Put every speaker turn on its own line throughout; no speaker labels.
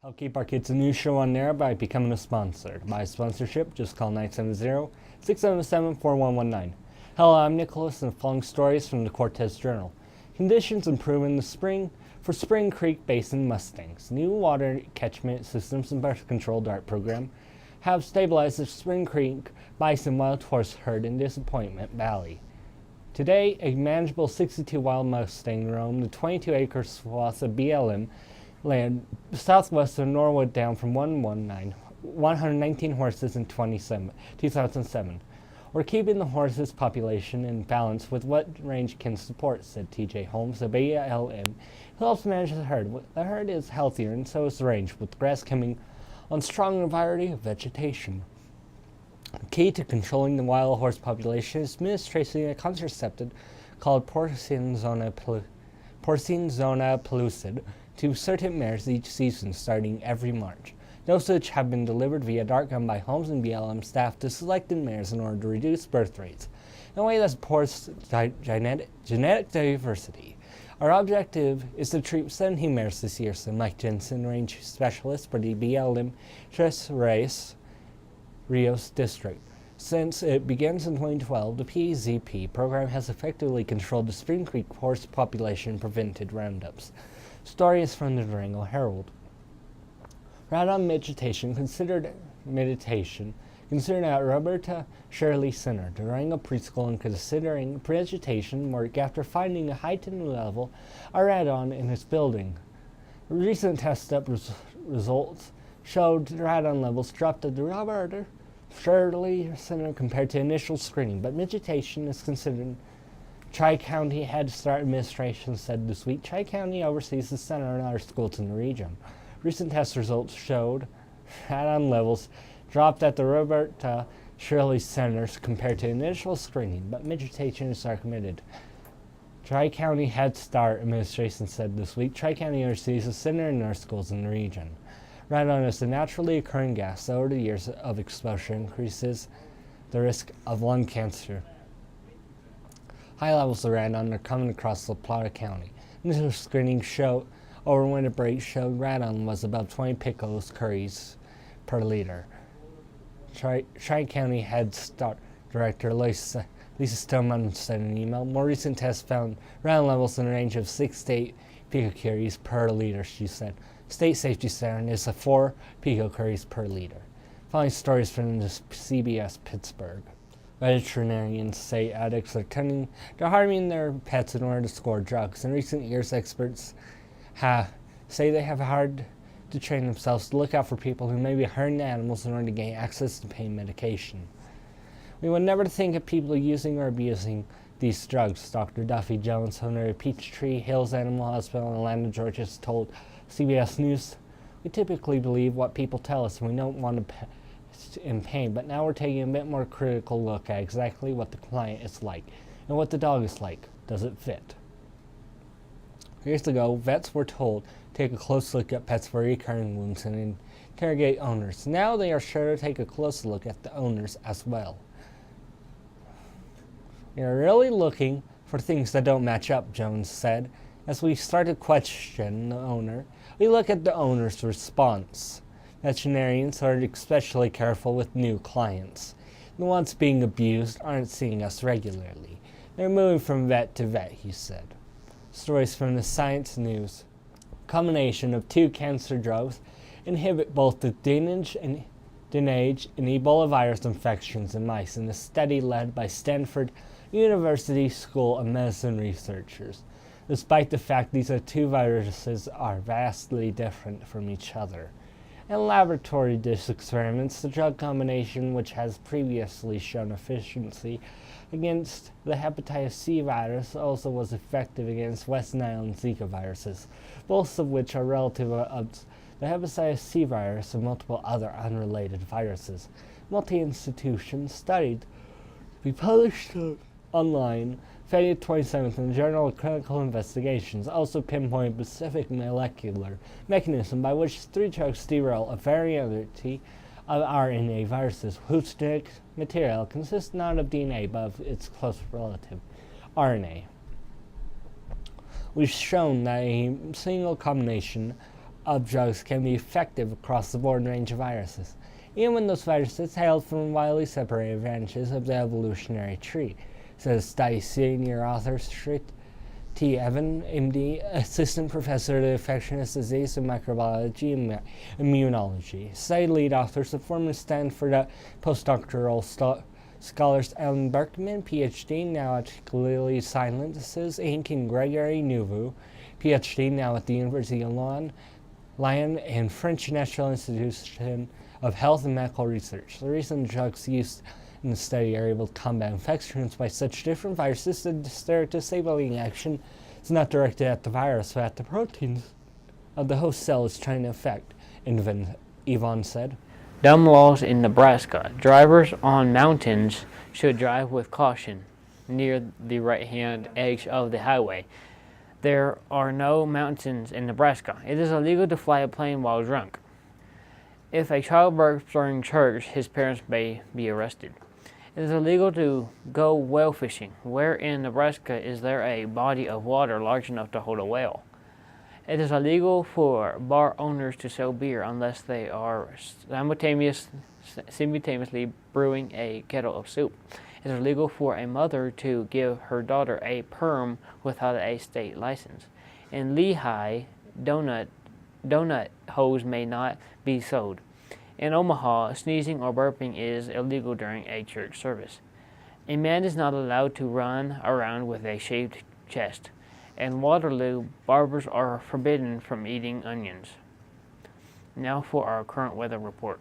Help keep our kids a new show on air by becoming a sponsor. To buy a sponsorship, just call 970-677-4119. Hello, I'm Nicholas, and the following stories from the Cortez Journal. Conditions improve in the spring for Spring Creek Basin Mustangs. New water catchment systems and birth control DART program have stabilized the Spring Creek Bison wild horse herd in Disappointment Valley. Today, a manageable 62 wild Mustang roamed the 22-acre swath of BLM land southwest of Norwood down from 119 horses in 2007. We're keeping the horses population in balance with what range can support, said TJ Holmes of BLM, who helps manage the herd. The herd is healthier and so is the range, with grass coming on strong variety of vegetation. The key to controlling the wild horse population is administering a contraceptive called Porcine Zona pellucid to certain mares each season, starting every March. Dosage have been delivered via DART gun by Holmes and BLM staff to selected mares in order to reduce birth rates in a way that supports genetic diversity. Our objective is to treat 17 mares this year, said Mike Jensen, range specialist for the BLM Tres Rios district. Since it begins in 2012, the PZP program has effectively controlled the Spring Creek horse population and prevented roundups. Story is from the Durango Herald. Radon meditation considered at Roberta Shirley Center, Durango Preschool, and considering vegetation work after finding a heightened level of radon in its building. Recent test results showed radon levels dropped at the Roberta Shirley Center compared to initial screening, but vegetation is considered. Tri-County Head Start Administration said this week Tri-County oversees the center and other schools in the region. Recent test results showed radon levels dropped at the Roberta Shirley Centers compared to initial screening, but vegetation is recommended. Tri-County Head Start Administration said this week Tri-County oversees the center and other schools in the region. Radon is a naturally occurring gas that over the years of exposure increases the risk of lung cancer. High levels of radon are common across La Plata County. Initial screening over winter break showed radon was above 20 picocuries per liter. Tri-County Head Start Director Lisa Stoneman said in an email, more recent tests found radon levels in the range of 6 to 8 picocuries per liter, she said. State Safety Center is 4 picocuries per liter. Following stories from the CBS Pittsburgh. Veterinarians say addicts are turning to harming their pets in order to score drugs. In recent years, experts say they have hard to train themselves to look out for people who may be hurting animals in order to gain access to pain medication. We would never think of people using or abusing these drugs, Dr. Duffy Jones, owner of Peachtree Hills Animal Hospital in Atlanta, Georgia, told CBS News. We typically believe what people tell us, and we don't want to in pain, but now we're taking a bit more critical look at exactly what the client is like and what the dog is like. Does it fit? Years ago, vets were told to take a close look at pets for recurring wounds and interrogate owners. Now they are sure to take a close look at the owners as well. We are really looking for things that don't match up, Jones said. As we start to question the owner, we look at the owner's response. Veterinarians are especially careful with new clients. The ones being abused aren't seeing us regularly. They're moving from vet to vet, he said. Stories from the Science News. A combination of 2 cancer drugs inhibit both the DNAGE and Ebola virus infections in mice in a study led by Stanford University School of Medicine researchers, despite the fact these 2 viruses are vastly different from each other. In laboratory dish experiments, the drug combination, which has previously shown efficiency against the hepatitis C virus, also was effective against West Nile and Zika viruses, both of which are relative of the hepatitis C virus and multiple other unrelated viruses. Multi-institution studied to be published online February 27th in the Journal of Clinical Investigations also pinpoint a specific molecular mechanism by which 3 drugs derail a variety of RNA viruses whose genetic material consists not of DNA but of its close relative, RNA. We've shown that a single combination of drugs can be effective across the broad range of viruses, even when those viruses hail from widely separated branches of the evolutionary tree, says study senior author T. Evan, MD, assistant professor of infectious disease and microbiology and immunology. Study lead authors are former Stanford postdoctoral scholars Ellen Berkman, PhD, now at Lilly Sciences Inc., and Gregory Nouveau, PhD, now at the University of Lyon and French National Institution of Health and Medical Research. The recent drugs used in the study are able to combat infections by such different viruses that their disabling action is not directed at the virus but at the proteins of the host cell is trying to affect, Yvonne said.
Dumb laws in Nebraska. Drivers on mountains should drive with caution near the right-hand edge of the highway. There are no mountains in Nebraska. It is illegal to fly a plane while drunk. If a child burps during church, his parents may be arrested. It is illegal to go whale fishing. Where in Nebraska is there a body of water large enough to hold a whale? It is illegal for bar owners to sell beer unless they are simultaneously brewing a kettle of soup. It is illegal for a mother to give her daughter a perm without a state license. In Lehigh, donut holes may not be sold. In Omaha, sneezing or burping is illegal during a church service. A man is not allowed to run around with a shaved chest. In Waterloo, barbers are forbidden from eating onions. Now for our current weather report.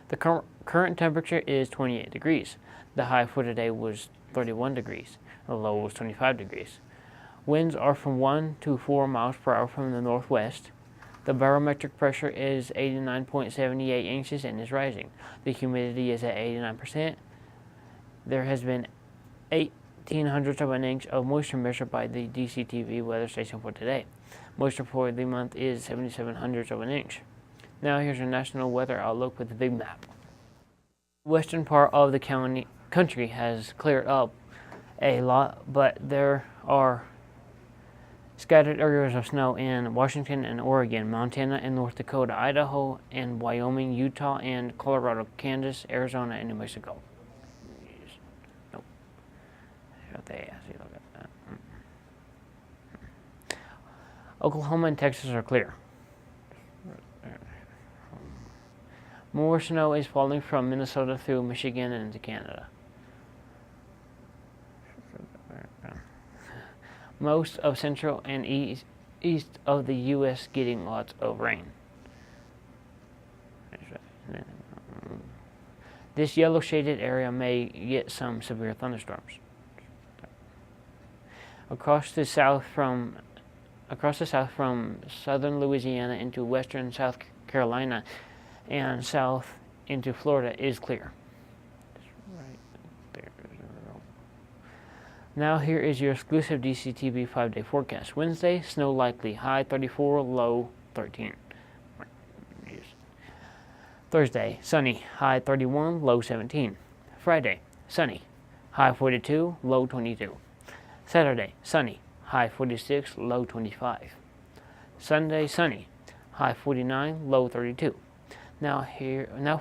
The current temperature is 28 degrees. The high for today was 31 degrees. The low was 25 degrees. Winds are from 1 to 4 miles per hour from the northwest. The barometric pressure is 89.78 inches and is rising. The humidity is at 89%. There has been 0.18 of an inch of moisture measured by the DCTV weather station for today. Moisture for the month is 0.77 of an inch. Now here's your national weather outlook with the big map. The western part of the country has cleared up a lot, but there are scattered areas of snow in Washington and Oregon, Montana and North Dakota, Idaho and Wyoming, Utah and Colorado, Kansas, Arizona, and New Mexico. Nope. Oklahoma and Texas are clear. More snow is falling from Minnesota through Michigan and into Canada. Most of central and east of the U.S. getting lots of rain. This yellow shaded area may get some severe thunderstorms. Across the south from southern Louisiana into western South Carolina and south into Florida is clear. Now here is your exclusive DCTV 5-day forecast. Wednesday, snow likely, high 34, low 13. Thursday, sunny, high 31, low 17. Friday, sunny, high 42, low 22. Saturday, sunny, high 46, low 25. Sunday, sunny, high 49, low 32. Now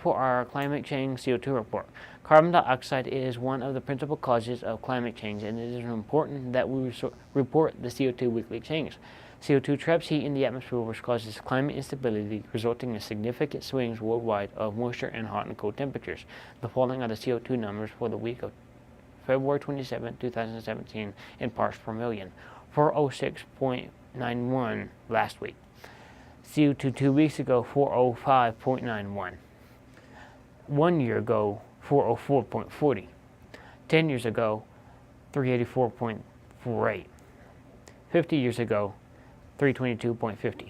for our climate change CO2 report. Carbon dioxide is one of the principal causes of climate change, and it is important that we report the CO2 weekly change. CO2 traps heat in the atmosphere, which causes climate instability, resulting in significant swings worldwide of moisture and hot and cold temperatures. The following are the CO2 numbers for the week of February 27, 2017 in parts per million. 406.91 last week. CO2 2 weeks ago, 405.91. 1 year ago, 404.40. 10 years ago, 384.48. 50 years ago, 322.50.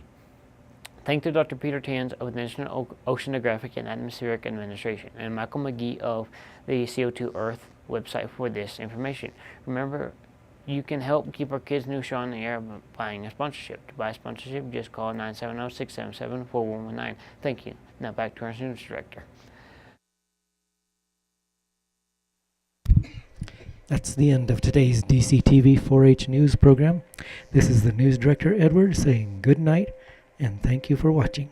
Thanks to Dr. Peter Tanz of the National Oceanographic and Atmospheric Administration and Michael McGee of the CO2 Earth website for this information. Remember, you can help keep our kids' news show on the air by buying a sponsorship. To buy a sponsorship, just call 970-677-4119. Thank you. Now back to our news director.
That's the end of today's DCTV 4-H news program. This is the news director, Edward, saying good night and thank you for watching.